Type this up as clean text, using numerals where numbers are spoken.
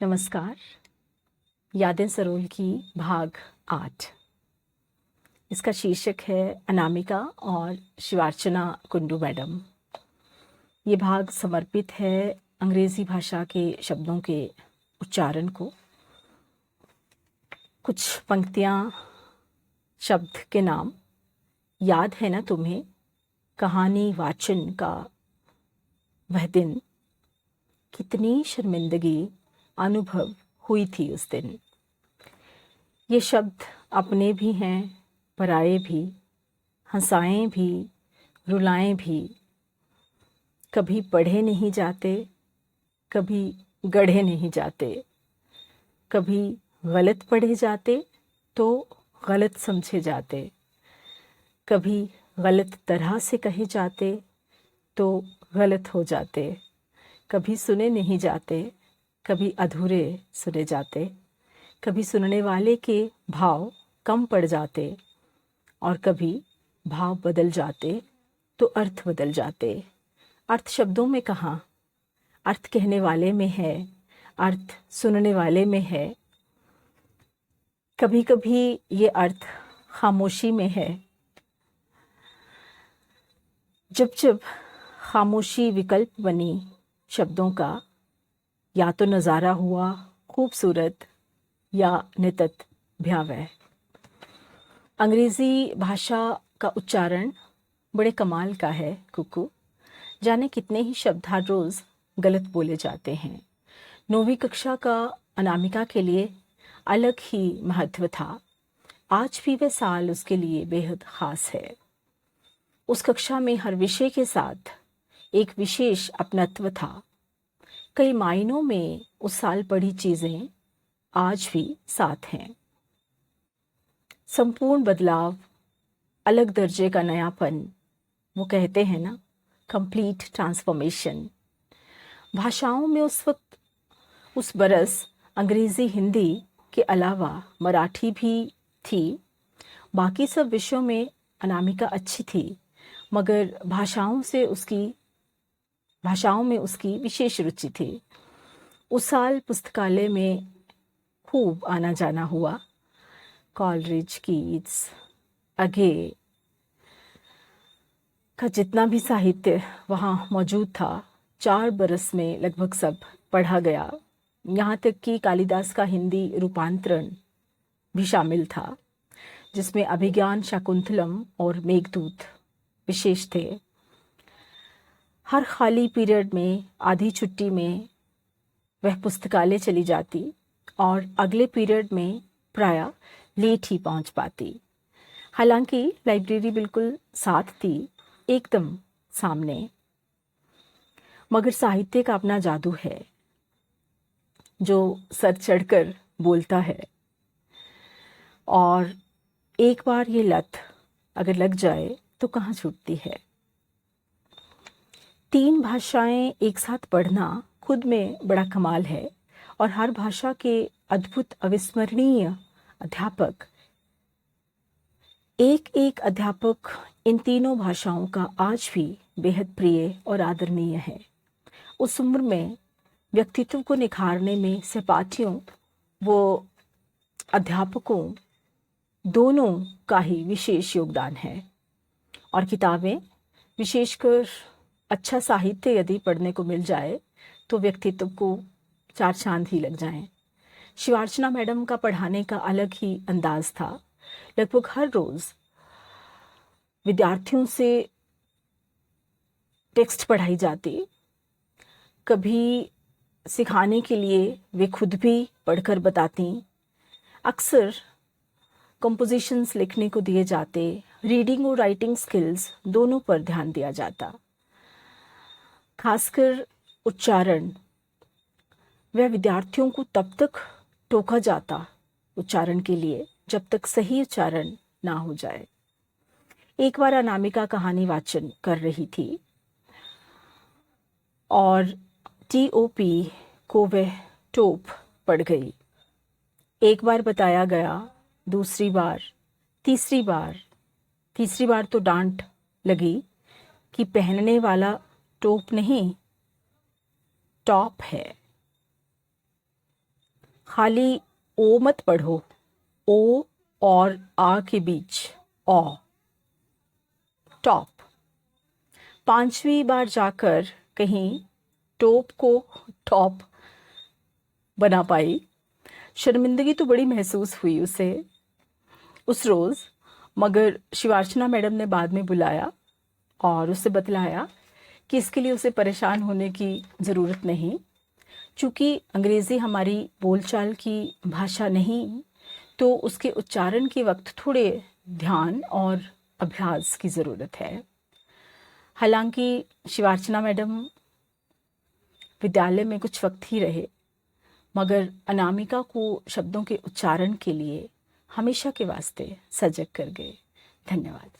नमस्कार। यादें सरोल की भाग 8। इसका शीर्षक है अनामिका और शिवार्चना कुंडू मैडम। ये भाग समर्पित है अंग्रेज़ी भाषा के शब्दों के उच्चारण को। कुछ पंक्तियाँ, शब्द के नाम। याद है ना तुम्हें कहानी वाचन का वह दिन, कितनी शर्मिंदगी अनुभव हुई थी उस दिन। ये शब्द अपने भी हैं, पराए भी, हंसाएं भी, रुलाएं भी। कभी पढ़े नहीं जाते, कभी गढ़े नहीं जाते, कभी गलत पढ़े जाते तो गलत समझे जाते, कभी गलत तरह से कहे जाते तो गलत हो जाते, कभी सुने नहीं जाते, कभी अधूरे सुने जाते, कभी सुनने वाले के भाव कम पड़ जाते और कभी भाव बदल जाते तो अर्थ बदल जाते। अर्थ शब्दों में कहाँ, अर्थ कहने वाले में है, अर्थ सुनने वाले में है। कभी कभी ये अर्थ खामोशी में है। जब जब खामोशी विकल्प बनी शब्दों का, या तो नज़ारा हुआ खूबसूरत या नितत भयावह। अंग्रेज़ी भाषा का उच्चारण बड़े कमाल का है कुकू। जाने कितने ही शब्द हर रोज़ गलत बोले जाते हैं। 9वीं कक्षा का अनामिका के लिए अलग ही महत्व था। आज भी वह साल उसके लिए बेहद ख़ास है। उस कक्षा में हर विषय के साथ एक विशेष अपनत्व था। कई मायनों में उस साल पढ़ी चीज़ें आज भी साथ हैं। संपूर्ण बदलाव, अलग दर्जे का नयापन, वो कहते हैं ना, कंप्लीट ट्रांसफॉर्मेशन। भाषाओं में उस वक्त, उस बरस अंग्रेज़ी हिंदी के अलावा मराठी भी थी। बाकी सब विषयों में अनामिका अच्छी थी, मगर भाषाओं में उसकी विशेष रुचि थी। उस साल पुस्तकालय में खूब आना जाना हुआ। कॉलरिज, कीट्स, अगे का जितना भी साहित्य वहाँ मौजूद था, 4 बरस में लगभग सब पढ़ा गया। यहाँ तक कि कालिदास का हिंदी रूपांतरण भी शामिल था, जिसमें अभिज्ञान शाकुंतलम और मेघदूत विशेष थे। हर खाली पीरियड में, आधी छुट्टी में वह पुस्तकालय चली जाती और अगले पीरियड में प्रायः लेट ही पहुंच पाती। हालांकि लाइब्रेरी बिल्कुल साथ थी, एकदम सामने। मगर साहित्य का अपना जादू है, जो सर चढ़कर बोलता है। और एक बार ये लत अगर लग जाए तो कहाँ छूटती है। 3 भाषाएं एक साथ पढ़ना खुद में बड़ा कमाल है, और हर भाषा के अद्भुत अविस्मरणीय अध्यापक। एक एक अध्यापक इन तीनों भाषाओं का आज भी बेहद प्रिय और आदरणीय है। उस उम्र में व्यक्तित्व को निखारने में सहपाठियों वो अध्यापकों दोनों का ही विशेष योगदान है। और किताबें, विशेषकर अच्छा साहित्य यदि पढ़ने को मिल जाए तो व्यक्तित्व को 4 चांद ही लग जाएं। शिवार्चना मैडम का पढ़ाने का अलग ही अंदाज था। लगभग हर रोज़ विद्यार्थियों से टेक्स्ट पढ़ाई जाती। कभी सिखाने के लिए वे खुद भी पढ़कर बताती। अक्सर कंपोजिशंस लिखने को दिए जाते। रीडिंग और राइटिंग स्किल्स दोनों पर ध्यान दिया जाता। खासकर उच्चारण, वह विद्यार्थियों को तब तक टोका जाता उच्चारण के लिए जब तक सही उच्चारण ना हो जाए। एक बार अनामिका कहानी वाचन कर रही थी और TOP को वह टोप पड़ गई। एक बार बताया गया, दूसरी बार, तीसरी बार तो डांट लगी कि पहनने वाला टोप नहीं, टॉप है। खाली ओ मत पढ़ो, ओ और आ के बीच औ। टॉप। 5वीं बार जाकर कहीं टॉप को टॉप बना पाई। शर्मिंदगी तो बड़ी महसूस हुई उसे उस रोज़, मगर शिवार्चना मैडम ने बाद में बुलाया और उससे बतलाया कि इसके लिए उसे परेशान होने की ज़रूरत नहीं, चूँकि अंग्रेज़ी हमारी बोलचाल की भाषा नहीं, तो उसके उच्चारण के वक्त थोड़े ध्यान और अभ्यास की ज़रूरत है। हालांकि शिवार्चना मैडम विद्यालय में कुछ वक्त ही रहे, मगर अनामिका को शब्दों के उच्चारण के लिए हमेशा के वास्ते सजग कर गए। धन्यवाद।